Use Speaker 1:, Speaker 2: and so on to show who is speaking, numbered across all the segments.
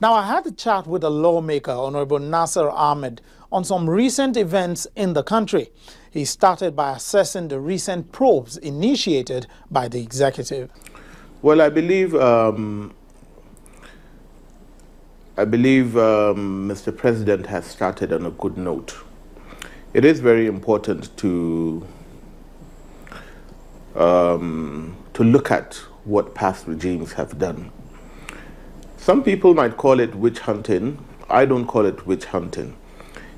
Speaker 1: Now, I had a chat with a lawmaker, Honourable Nasir Ahmed, on some recent events in the country. He started by assessing the recent probes initiated by the executive.
Speaker 2: Well, I believe Mr. President has started on a good note. It is very important to look at what past regimes have done. Some people might call it witch hunting. I don't call it witch hunting.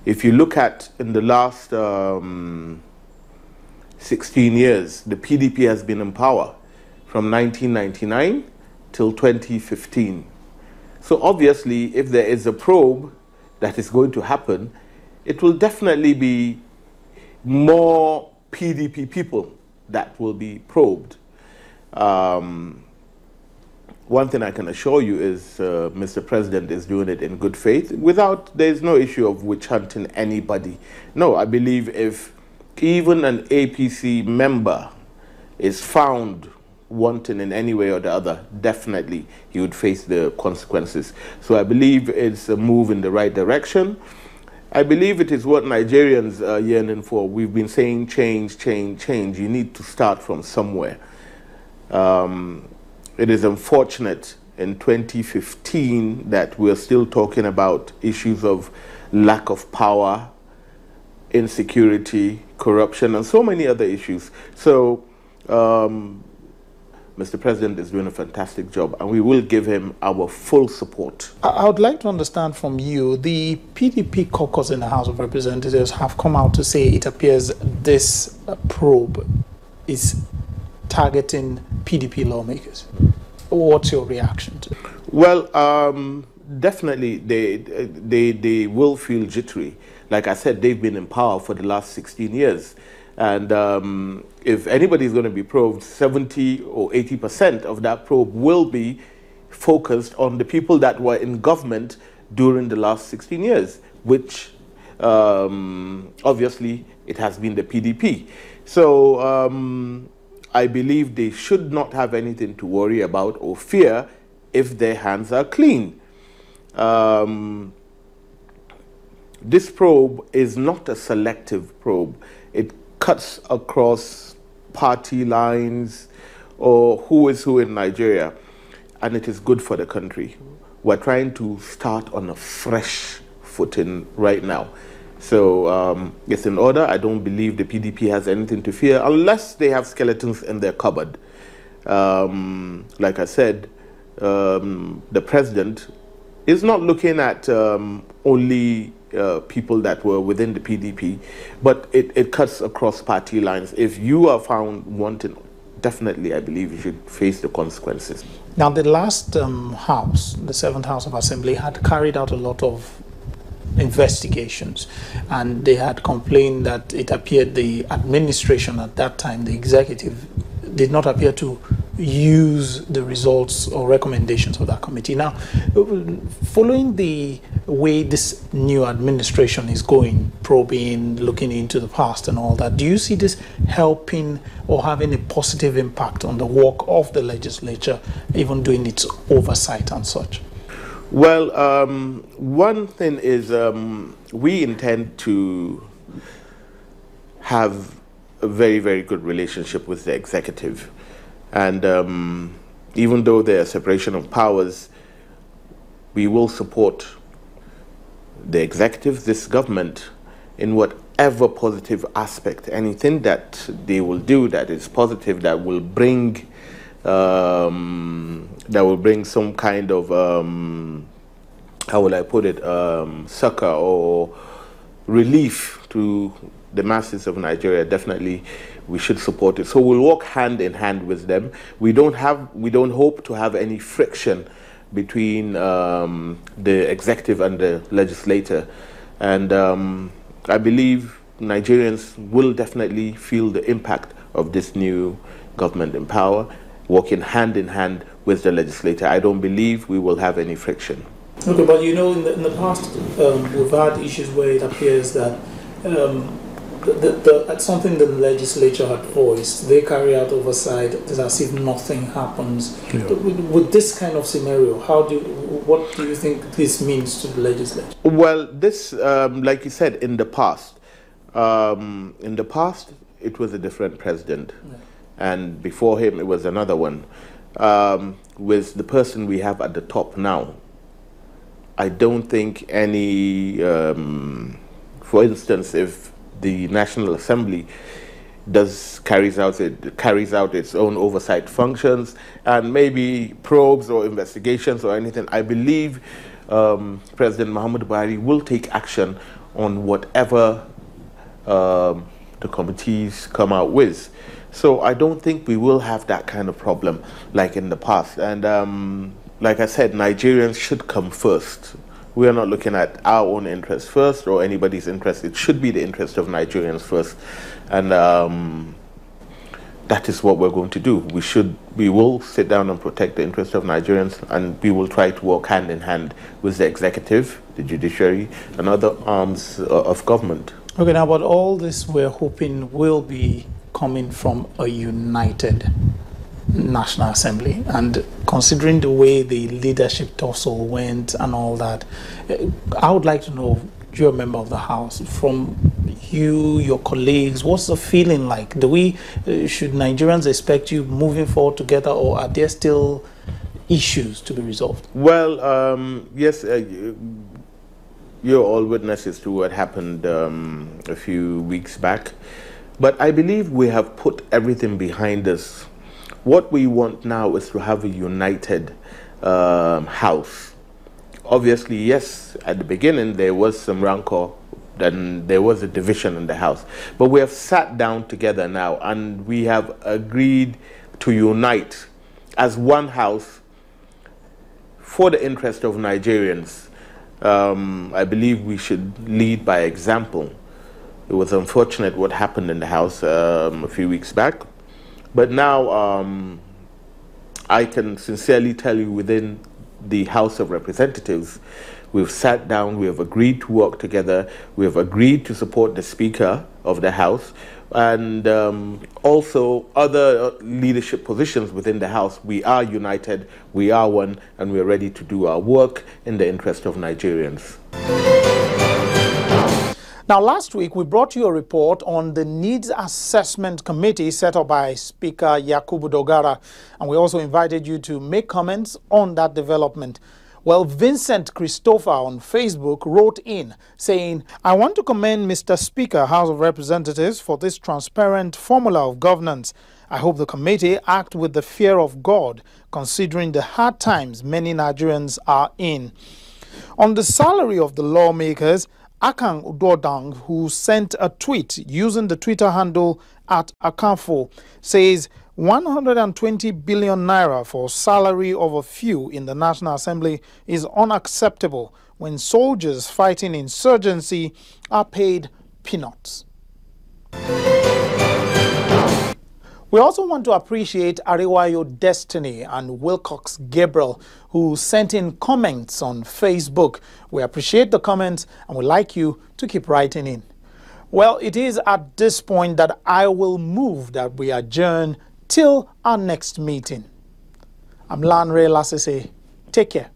Speaker 2: If you look at in the last 16 years, the PDP has been in power from 1999 till 2015. So obviously, if there is a probe that is going to happen, it will definitely be more PDP people that will be probed. One thing I can assure you is Mr. President is doing it in good faith. There's no issue of witch hunting anybody. No, I believe if even an APC member is found wanting in any way or the other, definitely he would face the consequences. So I believe it's a move in the right direction. I believe it is what Nigerians are yearning for. We've been saying change, change, change. You need to start from somewhere. It is unfortunate in 2015 that we're still talking about issues of lack of power, insecurity, corruption, and so many other issues. So Mr. President is doing a fantastic job, and we will give him our full support.
Speaker 1: I would like to understand from you, the PDP caucus in the House of Representatives have come out to say it appears this probe is targeting PDP lawmakers. What's your reaction to it?
Speaker 2: Well, definitely they will feel jittery. Like I said, they've been in power for the last 16 years. And if anybody is going to be probed, 70 or 80% of that probe will be focused on the people that were in government during the last 16 years, which obviously it has been the PDP. So I believe they should not have anything to worry about or fear if their hands are clean. This probe is not a selective probe. It cuts across party lines or who is who in Nigeria, and it is good for the country. We're trying to start on a fresh footing right now. So it's in order. I don't believe the PDP has anything to fear unless they have skeletons in their cupboard. Like I said, the president is not looking at only people that were within the PDP, but it cuts across party lines. If you are found wanting, definitely I believe you should face the consequences.
Speaker 1: Now, the last House, the 7th House of Assembly, had carried out a lot of investigations, and they had complained that it appeared the administration at that time, the executive, did not appear to use the results or recommendations of that committee. Now, following the way this new administration is going, probing, looking into the past and all that, do you see this helping or having a positive impact on the work of the legislature, even doing its oversight and such?
Speaker 2: Well, one thing is we intend to have a very, very good relationship with the executive. And even though there is separation of powers, we will support the executive, this government, in whatever positive aspect, anything that they will do that is positive, that will bring some kind of, how will I put it, succor or relief to the masses of Nigeria. Definitely we should support it. So we'll walk hand in hand with them. We don't hope to have any friction between the executive and the legislature. And I believe Nigerians will definitely feel the impact of this new government in power, working hand in hand with the legislature. I don't believe we will have any friction.
Speaker 1: Okay, but you know, in the past, we've had issues where it appears that That's something the legislature had voiced. They carry out oversight. It's as if nothing happens.
Speaker 2: Yeah.
Speaker 1: With this kind of scenario, what do you think this means to the legislature?
Speaker 2: Well, this, like you said, in the past, it was a different president, and before him, it was another one. With the person we have at the top now, I don't think any, for instance, if the National Assembly carries out its own oversight functions and maybe probes or investigations or anything, I believe President Muhammad Buhari will take action on whatever the committees come out with. So I don't think we will have that kind of problem like in the past. And like I said, Nigerians should come first. We are not looking at our own interest first or anybody's interest. It should be the interest of Nigerians first. And that is what we're going to do. We will sit down and protect the interest of Nigerians, and we will try to work hand in hand with the executive, the judiciary, and other arms of government.
Speaker 1: Okay, now, but all this we're hoping will be coming from a united National Assembly, and considering the way the leadership tussle went and all that, I would like to know, you're a member of the House, from you, your colleagues, what's the feeling like? Should Nigerians expect you moving forward together, or are there still issues to be resolved?
Speaker 2: Well, yes, you're all witnesses to what happened a few weeks back, but I believe we have put everything behind us. What we want now is to have a united House. Obviously, yes, at the beginning there was some rancor, then there was a division in the House. But we have sat down together now and we have agreed to unite as one House for the interest of Nigerians. I believe we should lead by example. It was unfortunate what happened in the House a few weeks back. But now I can sincerely tell you, within the House of Representatives, we've sat down, we have agreed to work together, we have agreed to support the Speaker of the House, and also other leadership positions within the House. We are united, we are one, and we're ready to do our work in the interest of Nigerians.
Speaker 1: Now, last week, we brought you a report on the Needs Assessment Committee set up by Speaker Yakubu Dogara, and we also invited you to make comments on that development. Well, Vincent Christopher on Facebook wrote in saying, "I want to commend Mr. Speaker, House of Representatives, for this transparent formula of governance. I hope the committee act with the fear of God, considering the hard times many Nigerians are in." On the salary of the lawmakers, Akang Udodang, who sent a tweet using the Twitter handle @Akanfo, says 120 billion naira for salary of a few in the National Assembly is unacceptable when soldiers fighting insurgency are paid peanuts. We also want to appreciate Arewayo Destiny and Wilcox Gabriel, who sent in comments on Facebook. We appreciate the comments and would like you to keep writing in. Well, it is at this point that I will move that we adjourn till our next meeting. I'm Lanre Lasese. Take care.